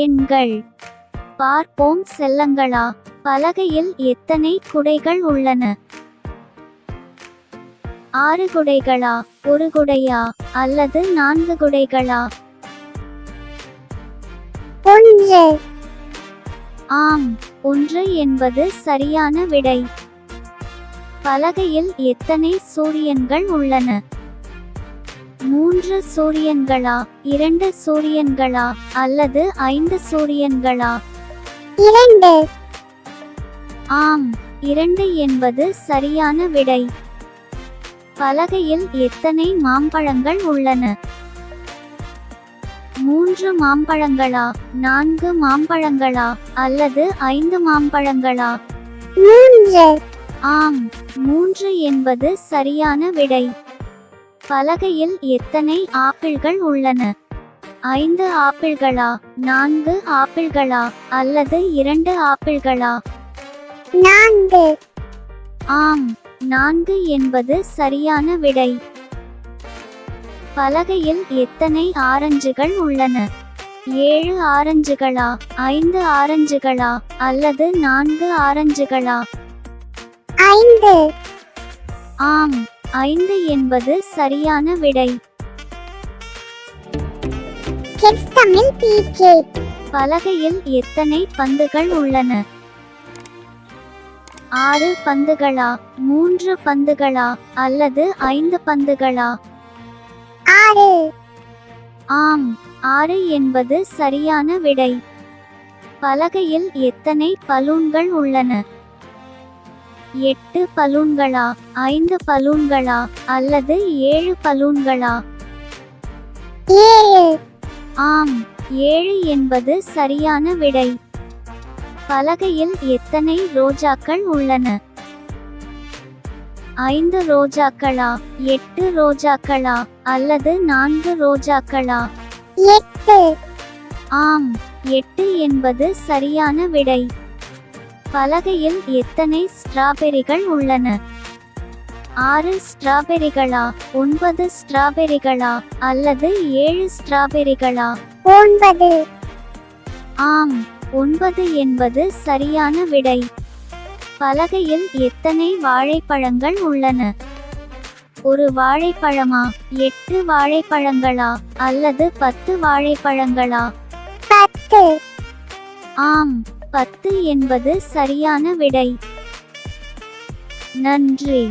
எண்கள். பார்ப்போம் செல்லங்களா. பலகையில் எத்தனை குடைகள் உள்ளன? 6 குடைகளா, 1 குடையா அல்லது 4 குடைகளா? 1. ஆம், 1 என்பது சரியான விடை. பலகையில் எத்தனை சூரியன்கள் உள்ளன? 3 சூரியன்களா, 2 சூரியன்களா அல்லது 5 சூரியன்களா? 2. ஆம், 2 என்பது சரியான விடை. பலகையில் எத்தனை மாம்பழங்கள் உள்ளன? 3 மாம்பழங்களா, 4 மாம்பழங்களா அல்லது 5 மாம்பழங்களா? 3. ஆம், 3 என்பது சரியான விடை. பலகையில் எத்தனை ஆப்பிள்கள் உள்ளன? 5 ஆப்பிள்களா, 4 ஆப்பிள்களா அல்லது 2 ஆப்பிள்களா? 4. ஆம், 4 என்பது சரியான விடை. பலகையில் எத்தனை ஆரஞ்சுகள் உள்ளன? 7 ஆரஞ்சுகளா, 5 ஆரஞ்சுகளா அல்லது 4 ஆரஞ்சுகளா? 5. ஆம், 5 என்பது சரியான விடை. Kids Tamil PK. பலகையில் எத்தனை பந்துகள் உள்ளன? 6 பந்துகளா, 3 பந்துகளா அல்லது 5 பந்துகளா? 6. ஆம், 6 என்பது சரியான விடை. பலகையில் எத்தனை பலூன்கள் உள்ளன? 8 பலூன்களா, 5 பலூன்களா அல்லது 7 பலூன்களா? 7. ஆம், 7 என்பது சரியான விடை. பலகையில் எத்தனை ரோஜாக்கள் உள்ளன? 5 ரோஜாக்களா, 8 ரோஜாக்களா அல்லது 4 ரோஜாக்களா? 8. ஆம், 8 என்பது சரியான விடை. பலகையில் எத்தனை ஸ்ட்ராபெரிகள் உள்ளன? 6 ஸ்ட்ராபெரிகளா, 9 ஸ்ட்ராபெரிகளா அல்லது 7 ஸ்ட்ராபெரிகளா? 9. ஆம், 9 என்பது சரியான விடை. பலகையில் எத்தனை வாழைப்பழங்கள் உள்ளன? 1 வாழைப்பழமா, 8 வாழைப்பழங்களா அல்லது 10 வாழைப்பழங்களா? 10. ஆம், 10 என்பது சரியான விடை. நன்றி.